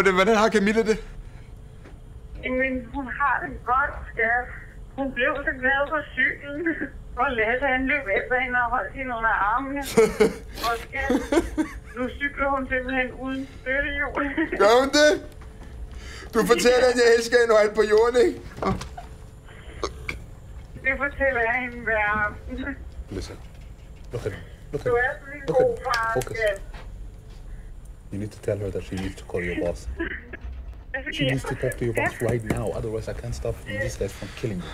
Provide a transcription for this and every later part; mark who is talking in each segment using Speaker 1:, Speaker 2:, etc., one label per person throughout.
Speaker 1: Hvordan har Camilla det?
Speaker 2: Men hun har det godt, skat. Hun blev så glad på cyklen. Og Lasse han løb efter hende og holdt hende under armene. Og skat, nu cykler hun simpelthen uden støttehjul.
Speaker 1: Gør hun det? Du fortæller, at jeg elsker hende højt på jorden, ikke?
Speaker 2: Det fortæller jeg hende hver aften.
Speaker 3: Listen. Look at him. Look at
Speaker 2: Du
Speaker 3: him.
Speaker 2: er sådan en
Speaker 3: Look at
Speaker 2: god
Speaker 3: him.
Speaker 2: far,
Speaker 3: Focus.
Speaker 2: skat.
Speaker 3: You need to tell her that she needs to call your boss. She needs to talk to your boss right now, otherwise I can't stop these guys from killing you.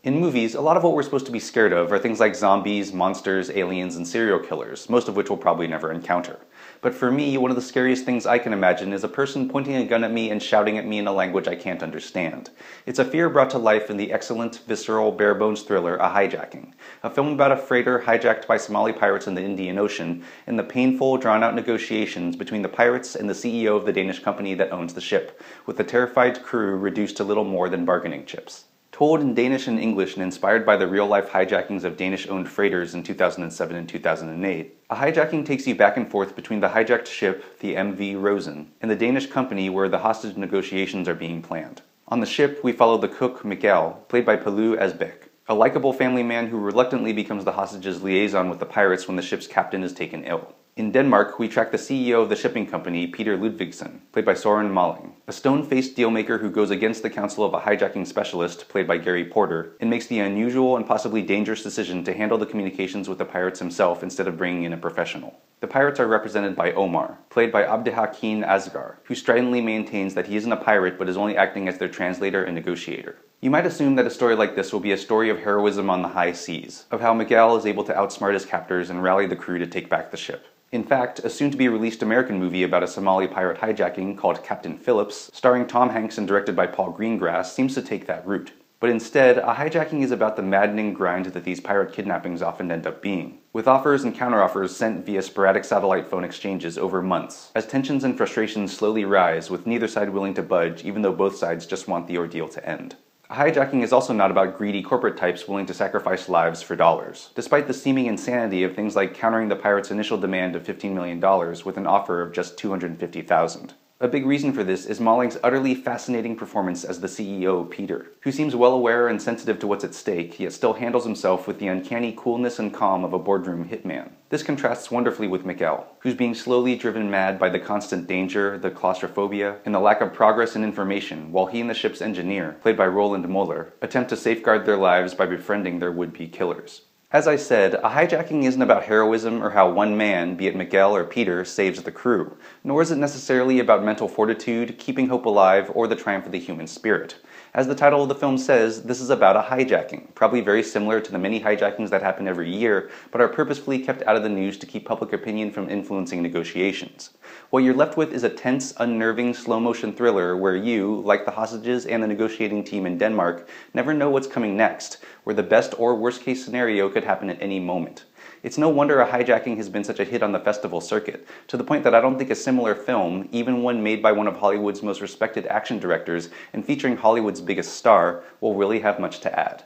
Speaker 4: In movies, a lot of what we're supposed to be scared of are things like zombies, monsters, aliens, and serial killers, most of which we'll probably never encounter. But for me, one of the scariest things I can imagine is a person pointing a gun at me and shouting at me in a language I can't understand. It's a fear brought to life in the excellent, visceral, bare-bones thriller A Hijacking, a film about a freighter hijacked by Somali pirates in the Indian Ocean and the painful, drawn-out negotiations between the pirates and the CEO of the Danish company that owns the ship, with the terrified crew reduced to little more than bargaining chips. Told in Danish and English and inspired by the real-life hijackings of Danish-owned freighters in 2007 and 2008, A Hijacking takes you back and forth between the hijacked ship, the MV Rosen, and the Danish company where the hostage negotiations are being planned. On the ship, we follow the cook, Miguel, played by Pelu Asbæk, a likable family man who reluctantly becomes the hostage's liaison with the pirates when the ship's captain is taken ill. In Denmark, we track the CEO of the shipping company, Peter Ludvigsen, played by Søren Malling, a stone-faced dealmaker who goes against the counsel of a hijacking specialist, played by Gary Porter, and makes the unusual and possibly dangerous decision to handle the communications with the pirates himself instead of bringing in a professional. The pirates are represented by Omar, played by Abdihakin Asgar, who stridently maintains that he isn't a pirate but is only acting as their translator and negotiator. You might assume that a story like this will be a story of heroism on the high seas, of how Miguel is able to outsmart his captors and rally the crew to take back the ship. In fact, a soon-to-be-released American movie about a Somali pirate hijacking called Captain Phillips, starring Tom Hanks and directed by Paul Greengrass, seems to take that route. But instead, A Hijacking is about the maddening grind that these pirate kidnappings often end up being, with offers and counteroffers sent via sporadic satellite phone exchanges over months, as tensions and frustrations slowly rise, with neither side willing to budge even though both sides just want the ordeal to end. A Hijacking is also not about greedy corporate types willing to sacrifice lives for dollars, despite the seeming insanity of things like countering the pirates' initial demand of $15 million with an offer of just $250,000. A big reason for this is Malling's utterly fascinating performance as the CEO, Peter, who seems well aware and sensitive to what's at stake, yet still handles himself with the uncanny coolness and calm of a boardroom hitman. This contrasts wonderfully with Miguel, who's being slowly driven mad by the constant danger, the claustrophobia, and the lack of progress and information, while he and the ship's engineer, played by Roland Muller, attempt to safeguard their lives by befriending their would-be killers. As I said, A Hijacking isn't about heroism or how one man, be it Miguel or Peter, saves the crew, nor is it necessarily about mental fortitude, keeping hope alive, or the triumph of the human spirit. As the title of the film says, this is about a hijacking, probably very similar to the many hijackings that happen every year, but are purposefully kept out of the news to keep public opinion from influencing negotiations. What you're left with is a tense, unnerving, slow-motion thriller where you, like the hostages and the negotiating team in Denmark, never know what's coming next, where the best or worst-case scenario could happen at any moment. It's no wonder A Hijacking has been such a hit on the festival circuit, to the point that I don't think a similar film, even one made by one of Hollywood's most respected action directors and featuring Hollywood's biggest star, will really have much to add.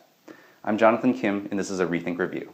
Speaker 4: I'm Jonathan Kim, and this is a ReThink Review.